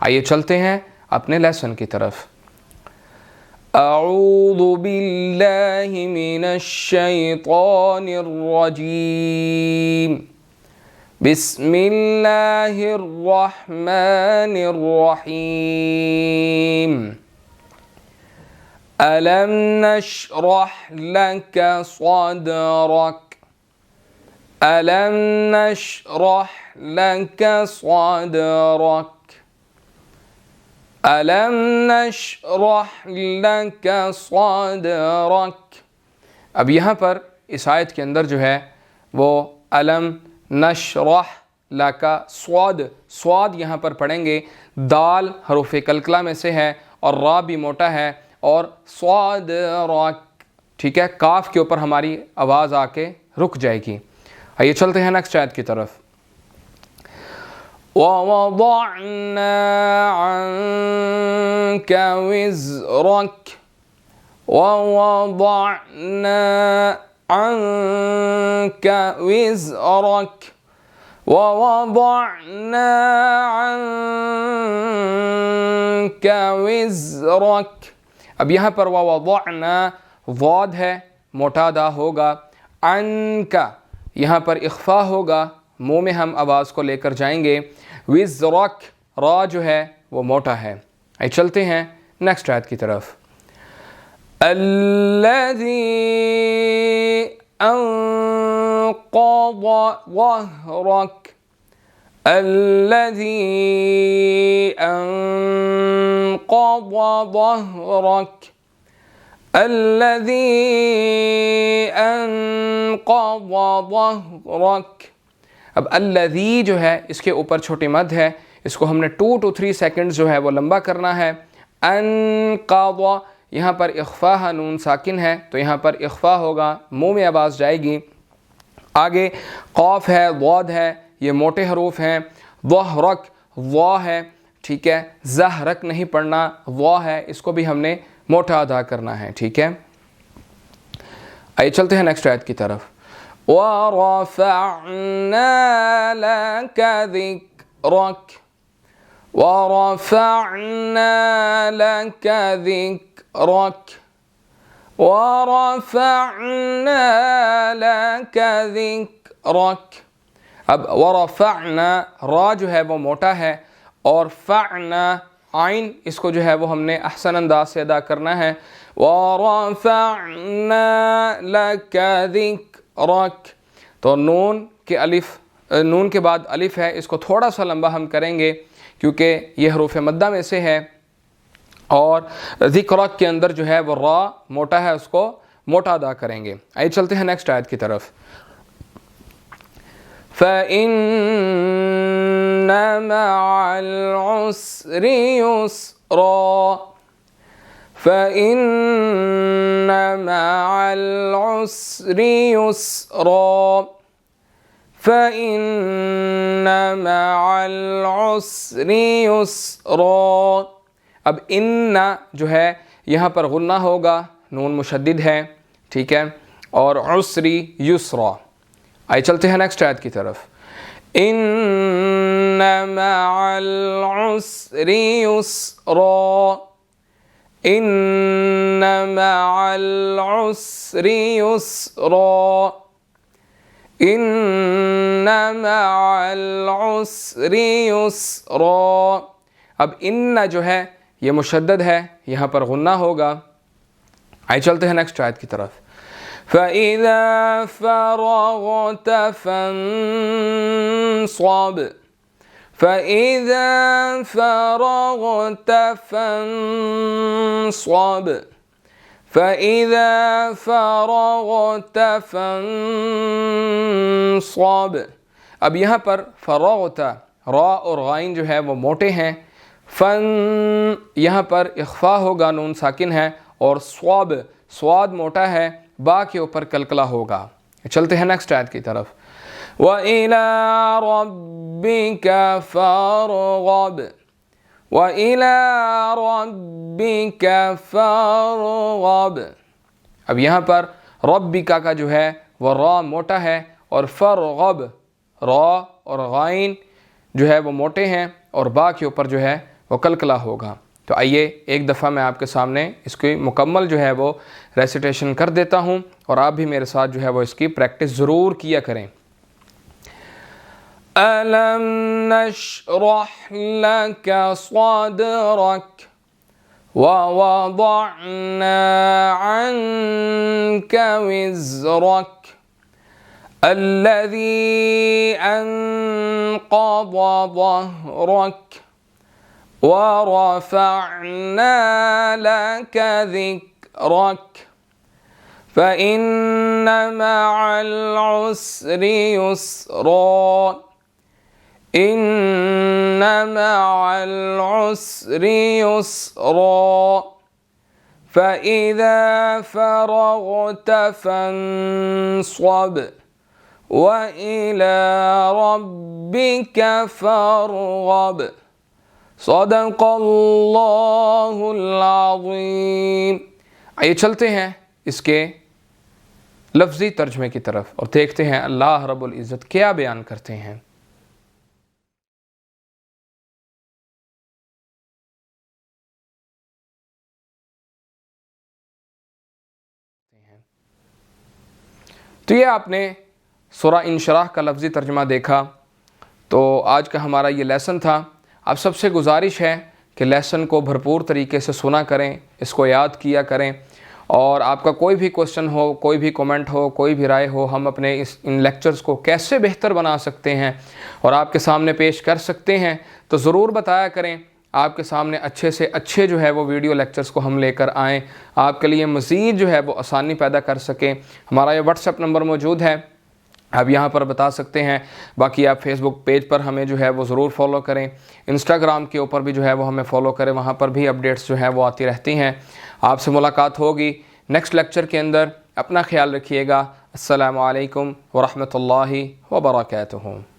آئیے چلتے ہیں اپنے لیسن کی طرف۔ اعوذ باللہ من الشیطان الرجیم، بسم اللہ الرحمن الرحیم۔ ألم نشرح لك صدرك ألم نشرح لك صدرك ألم نشرح لك صدرك۔ اب یہاں پر اس آیت کے اندر جو ہے وہ علم نشرح لک صاد یہاں پر پڑھیں گے، دال حروف کلکلہ میں سے ہے اور را بھی موٹا ہے، اور صادرک، ٹھیک ہے، کاف کے اوپر ہماری آواز آ کے رک جائے گی۔ آئیے چلتے ہیں نیکسٹ آیت کی طرف۔ وَوَضَعْنَا عَنْكَ وِزْرَكَ وَوَضَعْنَا عَنْكَ وِزْرَكَ وَوَضَعْنَا عَنْكَ وِزْرَكَ۔ اب یہاں پر وَوَضَعْنَا ضاد ہے، موٹا ادا ہوگا، عَنْكَ یہاں پر اخفا ہوگا، منہ میں ہم آواز کو لے کر جائیں گے، وِزْرَكَ را جو ہے وہ موٹا ہے۔ آئے چلتے ہیں نیکسٹ آیت کی طرف۔ الَّذِي أَنْقَضَ ظَهْرَكَ الَّذِي أَنْقَضَ ظَهْرَكَ الَّذِي أَنْقَضَ ظَهْرَكَ۔ اب الذی جو ہے اس کے اوپر چھوٹی مد ہے، اس کو ہم نے 2 to 3 سیکنڈ جو ہے وہ لمبا کرنا ہے۔ انقض یہاں پر اخفا ہے، نون ساکن ہے تو یہاں پر اخفا ہوگا، منہ میں آواز جائے گی۔ آگے قاف ہے، ضاد ہے، یہ موٹے حروف ہیں۔ ظہرک وا ہے، ٹھیک ہے، زہرک نہیں پڑھنا، وا ہے، اس کو بھی ہم نے موٹا ادا کرنا ہے، ٹھیک ہے۔ آئیے چلتے ہیں نیکسٹ آیت کی طرف۔ وَرَفَعْنَا لَكَ ذِكْرَكَ وَرَفَعْنَا لَكَ ذِكْرَكَ وَرَفَعْنَا لَكَ ذِكْرَكَ۔ اب ورفعنا را جو ہے وہ موٹا ہے، اور فعنا عین اس کو جو ہے وہ ہم نے احسن انداز سے ادا کرنا ہے۔ وَرَفَعْنَا لَكَ ذِكْرَكَ، تو نون کے بعد الف ہے، اس کو تھوڑا سا لمبا ہم کریں گے کیونکہ یہ حروف مدہ میں سے ہے، اور ذکرک کے اندر جو ہے وہ را موٹا ہے، اس کو موٹا ادا کریں گے۔ آئیے چلتے ہیں نیکسٹ آیت کی طرف۔ فَإِنَّ مَعَ الْعُسْرِ يُسْرًا فَإِنَّ مَعَ الْعُسْرِ يُسْرًا فَإِنَّ مَعَ الْعُسْرِ يُسْرًا۔ اب ان جو ہے یہاں پر غنہ ہوگا، نون مشدد ہے، ٹھیک ہے، اور عسری یسرا۔ آئے چلتے ہیں نیکسٹ آیت کی طرف۔ ان مع العسر یسرا ان مع العسر یسرا ان مع العسر یسرا۔ اب ان جو ہے یہ مشدد ہے، یہاں پر غنہ ہوگا۔ آئے چلتے ہیں نیکسٹ آیت کی طرف۔ فَإِذَا فَرَغْتَ فَانصَبْ فَإِذَا فَرَغْتَ فَانصَبْ فَإِذَا فَرَغْتَ فَانصَبْ۔ اب یہاں پر فرغت را اور غائن جو ہے وہ موٹے ہیں، فن یہاں پر اخفا ہوگا، نون ساکن ہے، اور سواد موٹا ہے، با کے اوپر کلکلا ہوگا۔ چلتے ہیں نیکسٹ آیت کی طرف۔ وَإِلَىٰ رَبِّكَ فَارْغَب وَإِلَىٰ رَبِّكَ فَارْغَب۔ اب یہاں پر ربک کا جو ہے وہ را موٹا ہے، اور فرغب را اور غائن جو ہے وہ موٹے ہیں، اور با کے اوپر جو ہے وہ کلکلا ہوگا۔ تو آئیے ایک دفعہ میں آپ کے سامنے اس کی مکمل جو ہے وہ ریسیٹیشن کر دیتا ہوں، اور آپ بھی میرے ساتھ جو ہے وہ اس کی پریکٹس ضرور کیا کریں۔ أَلَمْ نَشْرَحْ لَكَ صَدْرَكَ وَوَضَعْنَا عَنْكَ وِزْرَكَ الَّذِي أَنْقَضَ ظَهْرَكَ وَرَفَعْنَا لَكَ ذِكْرَكَ فَإِنَّ مَعَ الْعُسْرِ يُسْرًا إِنَّ مَعَ الْعُسْرِ يُسْرًا فَإِذَا فَرَغْتَ فَانصَبْ وَإِلَى رَبِّكَ فَارْغَب۔ صدق اللہ العظیم۔ آئیے چلتے ہیں اس کے لفظی ترجمے کی طرف اور دیکھتے ہیں اللہ رب العزت کیا بیان کرتے ہیں۔ تو یہ آپ نے سورہ انشراح کا لفظی ترجمہ دیکھا۔ تو آج کا ہمارا یہ لیسن تھا۔ آپ سب سے گزارش ہے کہ لیسن کو بھرپور طریقے سے سنا کریں، اس کو یاد کیا کریں، اور آپ کا کوئی بھی کوسچن ہو، کوئی بھی کومنٹ ہو، کوئی بھی رائے ہو، ہم اپنے ان لیکچرز کو کیسے بہتر بنا سکتے ہیں اور آپ کے سامنے پیش کر سکتے ہیں، تو ضرور بتایا کریں۔ آپ کے سامنے اچھے سے اچھے جو ہے وہ ویڈیو لیکچرز کو ہم لے کر آئیں، آپ کے لیے مزید جو ہے وہ آسانی پیدا کر سکیں۔ ہمارا یہ واٹس ایپ نمبر موجود ہے، آپ یہاں پر بتا سکتے ہیں۔ باقی آپ فیس بک پیج پر ہمیں جو ہے وہ ضرور فالو کریں، انسٹاگرام کے اوپر بھی جو ہے وہ ہمیں فالو کریں، وہاں پر بھی اپڈیٹس جو ہے وہ آتی رہتی ہیں۔ آپ سے ملاقات ہوگی نیکسٹ لیکچر کے اندر۔ اپنا خیال رکھیے گا۔ السلام علیکم ورحمۃ اللہ وبرکاتہ۔